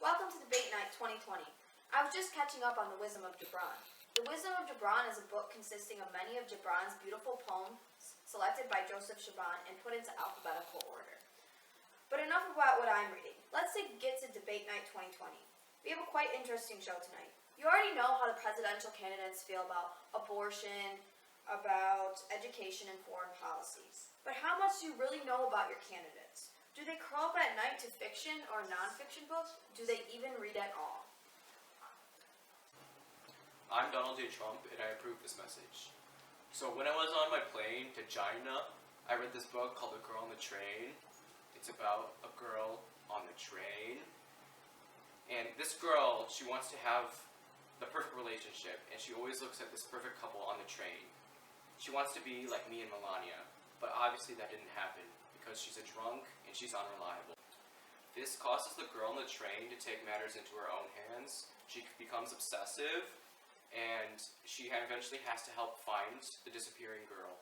Welcome to Debate Night 2020. I was just catching up on The Wisdom of Gibran. The Wisdom of Gibran is a book consisting of many of Gibran's beautiful poems selected by Joseph Shaban and put into alphabetical order. But enough about what I'm reading. Let's get to Debate Night 2020. We have a quite interesting show tonight. You already know how the presidential candidates feel about abortion, about education and foreign policies. But how much do you really know about your candidates? Do they curl up at night to fiction or nonfiction books? Do they even read at all? I'm Donald J. Trump, and I approve this message. So when I was on my plane to China, I read this book called The Girl on the Train. It's about a girl on the train. And this girl, she wants to have the perfect relationship, and she always looks at this perfect couple on the train. She wants to be like me and Melania, but obviously that didn't happen because she's a drunk and she's unreliable. This causes the girl on the train to take matters into her own hands. She becomes obsessive, and she eventually has to help find the disappearing girl.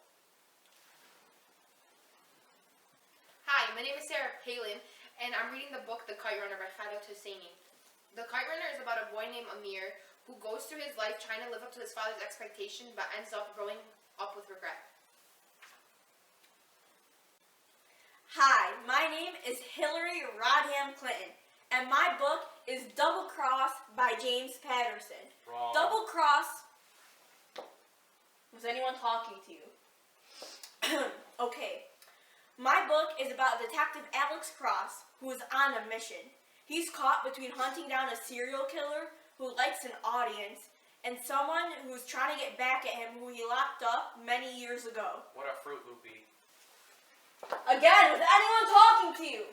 Hi, my name is Sarah Palin, and I'm reading the book The Kite Runner by Fadot Hosseini. The Kite Runner is about a boy named Amir who goes through his life trying to live up to his father's expectation but ends up growing up with regret. Hi, my name is Hillary Rodham Clinton, and my book is Double Cross by James Patterson. Wrong. Double Cross. Was anyone talking to you? Okay. My book is about Detective Alex Cross, who is on a mission. He's caught between hunting down a serial killer who likes an audience and someone who's trying to get back at him who he locked up many years ago. What a Fruit Loopy. Again, was anyone talking to you?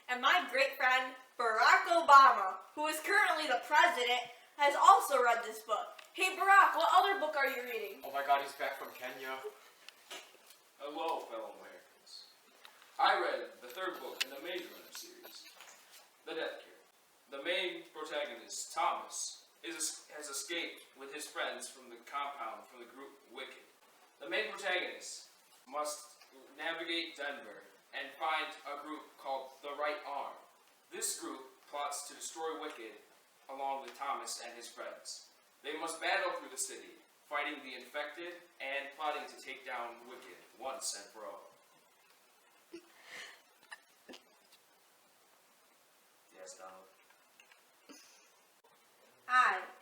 And my great friend, Barack Obama, who is currently the president, has also read this book. Hey Barack, what other book are you reading? Oh my god, he's back from Kenya. Hello, fellow Americans. I read the third book in the Maze Runner series, The Death Cure. The main protagonist, Thomas, has escaped with his friends from the compound from the group Wicked. The main protagonist must navigate Denver and find a group called the Right Arm. This group plots to destroy Wicked along with Thomas and his friends. They must battle through the city, fighting the infected and plotting to take down Wicked once and for all. Yes, Donald.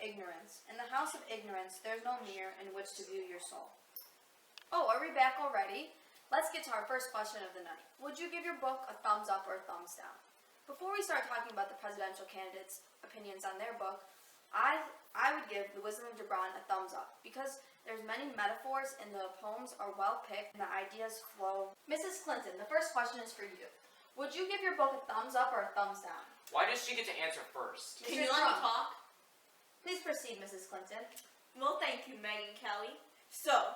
Ignorance. In the house of ignorance, there's no mirror in which to view your soul. Oh, are we back already? Let's get to our first question of the night. Would you give your book a thumbs up or a thumbs down? Before we start talking about the presidential candidates' opinions on their book, I would give The Wisdom of Gibran a thumbs up because there's many metaphors and the poems are well picked and the ideas flow. Mrs. Clinton, the first question is for you. Would you give your book a thumbs up or a thumbs down? Why does she get to answer first? Can you let me talk? Please proceed, Mrs. Clinton. Well, thank you, Megan Kelly. So,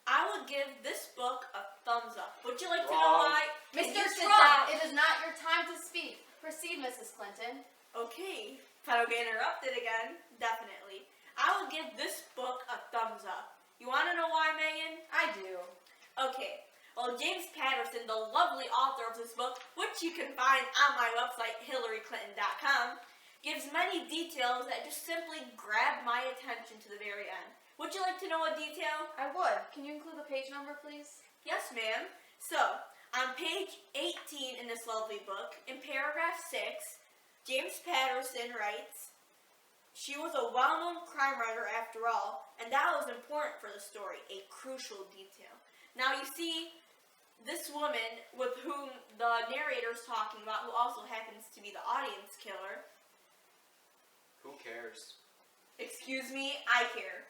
I would give this book a thumbs up. Would you like to know why? Mr. Sit Trump, down. it is not your time to speak. Proceed, Mrs. Clinton. Okay, if I don't get interrupted again, definitely. I will give this book a thumbs up. You want to know why, Megan? I do. Okay, well, James Patterson, the lovely author of this book, which you can find on my website, hillaryclinton.com, gives many details that just simply grab my attention to the very end. Would you like to know a detail? I would. Can you include the page number, please? Yes, ma'am. So, on page 18 in this lovely book, in paragraph 6, James Patterson writes, "She was a well-known crime writer after all, and that was important for the story, a crucial detail." Now, you see, this woman with whom the narrator is talking about, who also happens to be the audience killer. Who cares? Excuse me, I care.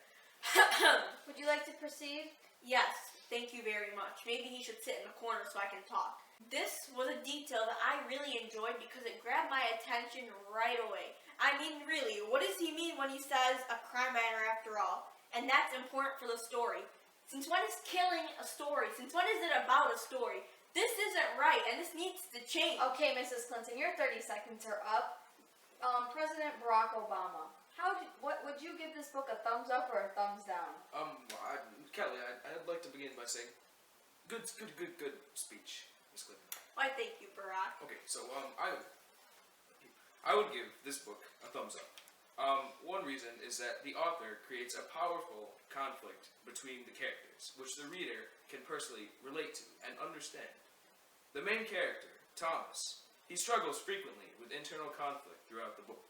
Would you like to proceed? Yes, thank you very much. Maybe he should sit in the corner so I can talk. This was a detail that I really enjoyed because it grabbed my attention right away. I mean, really, what does he mean when he says a crime writer after all? And that's important for the story. Since when is killing a story? Since when is it about a story? This isn't right, and this needs to change. Okay, Mrs. Clinton, your 30 seconds are up. President Barack Obama, what would you give this book a thumbs up or a thumbs down? Kelly, I'd like to begin by saying, good speech, Miss Clinton. Why, thank you, Barack. Okay, so I would give this book a thumbs up. One reason is that the author creates a powerful conflict between the characters, which the reader can personally relate to and understand. The main character, Thomas, he struggles frequently with internal conflict throughout the book.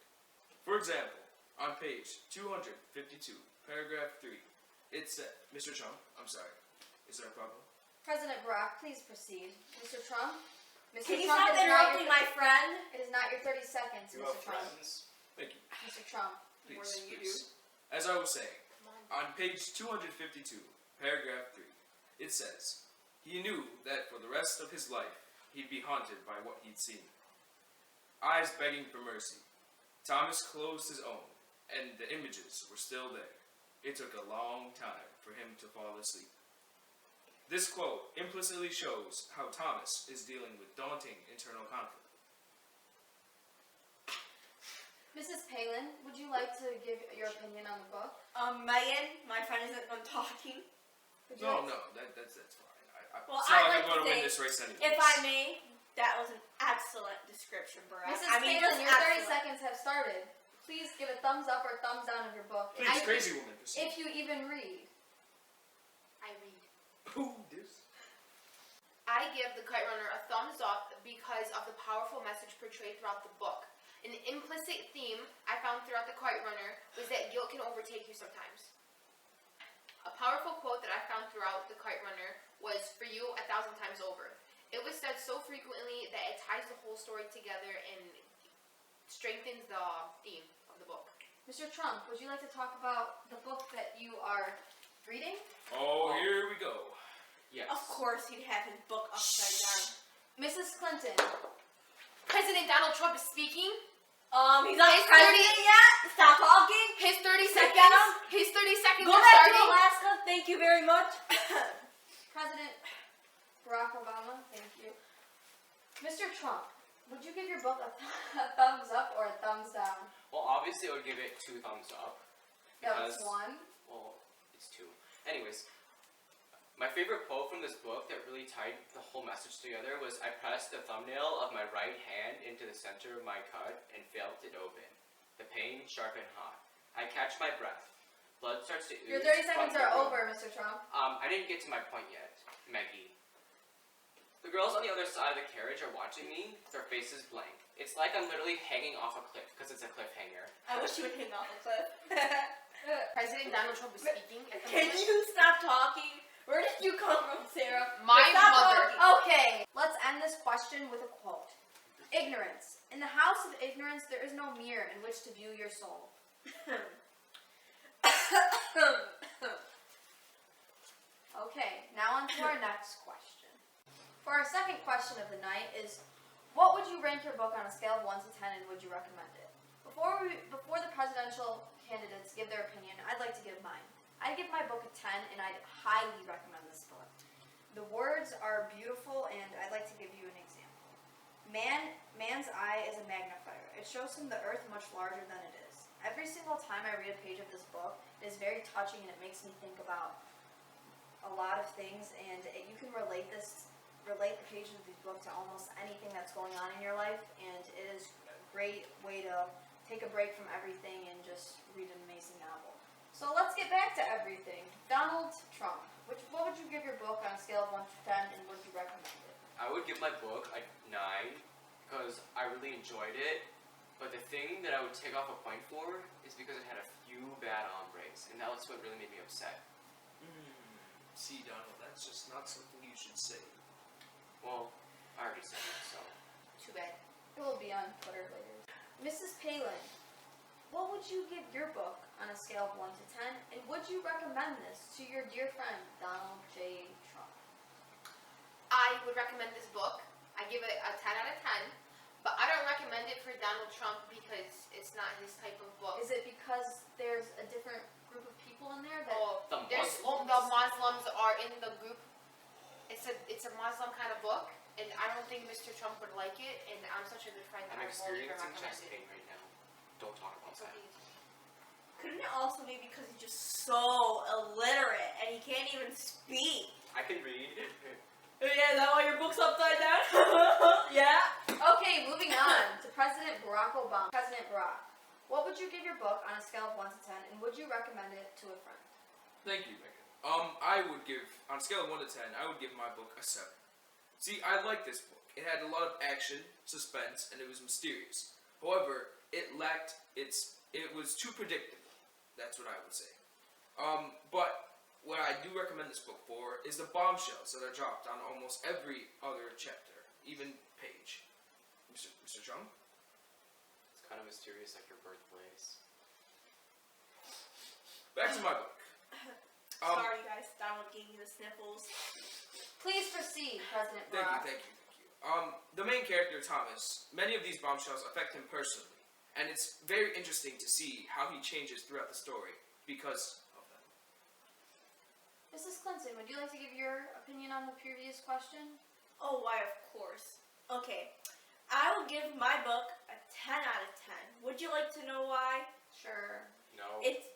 For example, on page 252, paragraph 3, it said, Mr. Trump, I'm sorry, is there a problem? President Barack, please proceed. Mr. Trump? Mr. Can you Trump, stop it is not interrupting your- my friend? It is not your 30 seconds, You Mr. have Trump. friends. Thank you. Mr. Trump. Please, More than you please. As I was saying, Come on. on page 252, paragraph 3, it says, he knew that for the rest of his life, he'd be haunted by what he'd seen. Eyes begging for mercy. Thomas closed his own, and the images were still there. It took a long time for him to fall asleep. This quote implicitly shows how Thomas is dealing with daunting internal conflict. Mrs. Palin, would you like to give your opinion on the book? Megan, my friend isn't done talking. Would you No, like that's fine. Well, it's not I'd like like I'm going to to win say, this race anyway. If I may, that was an excellent description, Barack. Mrs. I mean, Palin, just your 30 excellent. seconds have started. Please give a thumbs up or thumbs down of your book. Please, crazy woman, proceed. If you even read. I read. Who this? I give The Kite Runner a thumbs up because of the powerful message portrayed throughout the book. An implicit theme I found throughout The Kite Runner was that guilt can overtake you sometimes. A powerful quote that I found throughout The Kite Runner was, "For you, 1,000 times over." It was said so frequently that it ties the whole story together and strengthens the theme of the book. Mr. Trump, would you like to talk about the book that you are reading? Oh, here we go. Yes. Of course, he'd have his book upside down. Mrs. Clinton. President Donald Trump is speaking. He's not His president yet. Stop talking. His 30 Sit seconds. down. His 30 seconds Go are back to starting. Alaska. Thank you very much. President Barack Obama, thank you. Mr. Trump, would you give your book a thumbs up or a thumbs down? Well, obviously, I would give it 2 thumbs up. That was Because, one. well, it's 2. Anyways, my favorite quote from this book that really tied the whole message together was, "I pressed the thumbnail of my right hand into the center of my cut and felt it open. The pain sharp and hot. I catch my breath. Blood starts to ooze. Your 30 from seconds the are wound." over, Mr. Trump. I didn't get to my point yet, Maggie. The girls on the other side of the carriage are watching me, their faces blank. It's like I'm literally hanging off a cliff, because it's a cliffhanger. I wish you would hang off the cliff. President Donald Trump is speaking. At the Can moment. you stop talking? Where did you come from, Sarah? My Stop mother. talking. Okay, let's end this question with a quote. Ignorance. In the house of ignorance, there is no mirror in which to view your soul. Okay, now on to our next question. For our second question of the night is, what would you rank your book on a scale of 1 to 10 and would you recommend it? Before the presidential candidates give their opinion, I'd like to give mine. I'd give my book a 10 and I'd highly recommend this book. The words are beautiful and I'd like to give you an example. Man's eye is a magnifier. It shows him the earth much larger than it is. Every single time I read a page of this book, it is very touching and it makes me think about a lot of things, and you can relate the pages of this book to almost anything that's going on in your life, and it is a great way to take a break from everything and just read an amazing novel. So let's get back to everything. Donald Trump, what would you give your book on a scale of 1 to 10, and would you recommend it? I would give my book a 9 because I really enjoyed it, but the thing that I would take off a point for is because it had a few bad hombres, and that was what really made me upset. See, Donald, that's just not something you should say. Well, I already said it, so. Too bad. It will be on Twitter later. Mrs. Palin, what would you give your book on a scale of 1 to 10, and would you recommend this to your dear friend, Donald J. Trump? I would recommend this book. I give it a 10 out of 10. But I don't recommend it for Donald Trump because it's not his type of book. Is it because there's a different group of people in there that... The The Muslims are in the group. It's a Muslim kind of book, and I don't think Mr. Trump would like it. And I'm such a good friend that I'm I won't even experiencing recommend chest it. pain right now. Don't talk about So that. please. Couldn't it also be because he's just so illiterate and he can't even speak? I can read. Yeah, is that why your book's upside down? Yeah. Okay, moving on to President President Barack Obama. President Barack, what would you give your book on a scale of 1 to 10, and would you recommend it to a friend? Thank you, Megan. I would give, on a scale of 1 to 10, I would give my book a 7. See, I like this book. It had a lot of action, suspense, and it was mysterious. However, it was too predictable. That's what I would say. But what I do recommend this book for is the bombshells that are dropped on almost every other chapter, even page. Mr. Chung? It's kind of mysterious like your birthplace. Back to my book. Sorry, guys. Donald gave me the sniffles. Please proceed, President Thank Barack. you. The main character, Thomas, many of these bombshells affect him personally, and it's very interesting to see how he changes throughout the story because of them. Mrs. Clinton, would you like to give your opinion on the previous question? Oh, why, of course. Okay. I will give my book a 10 out of 10. Would you like to know why? Sure. No. It's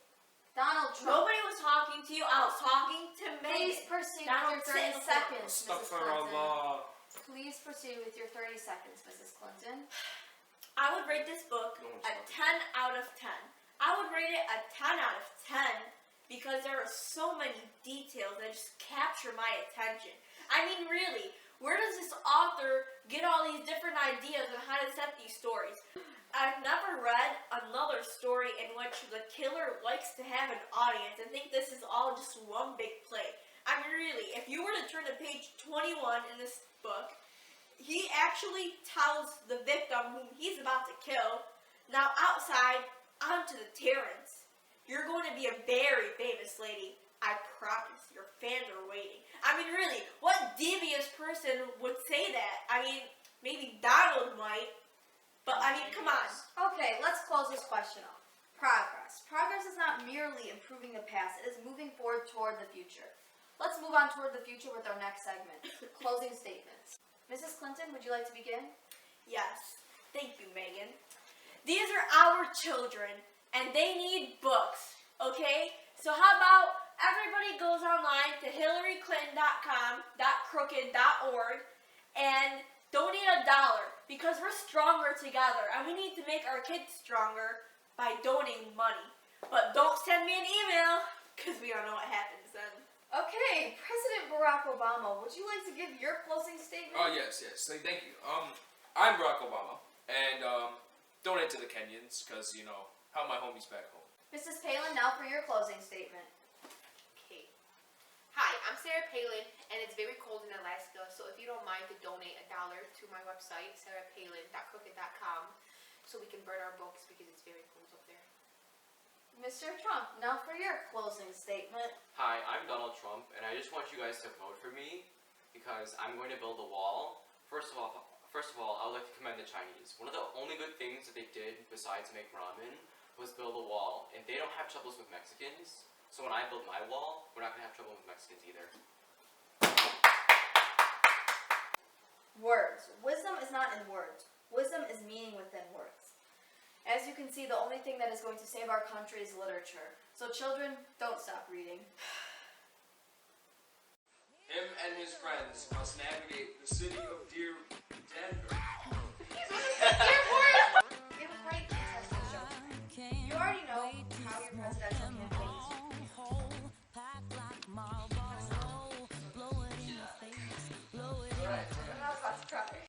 Donald Trump. nobody was talking to you. I was talking to Please Megan. proceed Donald, with your 30 sit seconds, Mrs. Clinton. Astaghfirullah. Please proceed with your 30 seconds, Mrs. Clinton. I would rate this book No one's a talking. 10 out of 10. I would rate it a 10 out of 10 because there are so many details that just capture my attention. I mean, really, where does this author get all these different ideas on how to set these stories? I've never read another story in which the killer likes to have an audience and think this is all just one big play. I mean, really, if you were to turn to page 21 in this book, he actually tells the victim whom he's about to kill, now outside, onto the terrace. You're going to be a very famous lady. I promise. Your fans are waiting. I mean, really, what devious person would say that? I mean, maybe Donald might, but I mean, come on. Okay, let's close this question off. Progress. Progress is not merely improving the past, it is moving forward toward the future. Let's move on toward the future with our next segment, closing statements. Mrs. Clinton, would you like to begin? Yes. Thank you, Megan. These are our children, and they need books, okay? So how about everybody goes online to hillaryclinton.com.crooked.org and donate $1 because we're stronger together, and we need to make our kids stronger by donating money. But don't send me an email, because we don't know what happens then. Okay, President Barack Obama, would you like to give your closing statement? Oh, yes. Thank you. I'm Barack Obama, and donate to the Kenyans, because, help my homies back home. Mrs. Palin, now for your closing statement. Okay. Hi, I'm Sarah Palin, and it's very cold in Alaska, so if you don't mind to donate $1 to my website, sarahpalin.crooked.com, so we can burn our books because it's very cold up there. Mr. Trump, now for your closing statement. Hi, I'm Donald Trump, and I just want you guys to vote for me because I'm going to build a wall. First of all, I would like to commend the Chinese. One of the only good things that they did besides make ramen was build a wall, and they don't have troubles with Mexicans. So when I build my wall, we're not going to have trouble with Mexicans either. Words. Wisdom is not in words. Wisdom is meaning within words. As you can see, the only thing that is going to save our country is literature. So children, don't stop reading. Him and his friends must navigate the city of Deer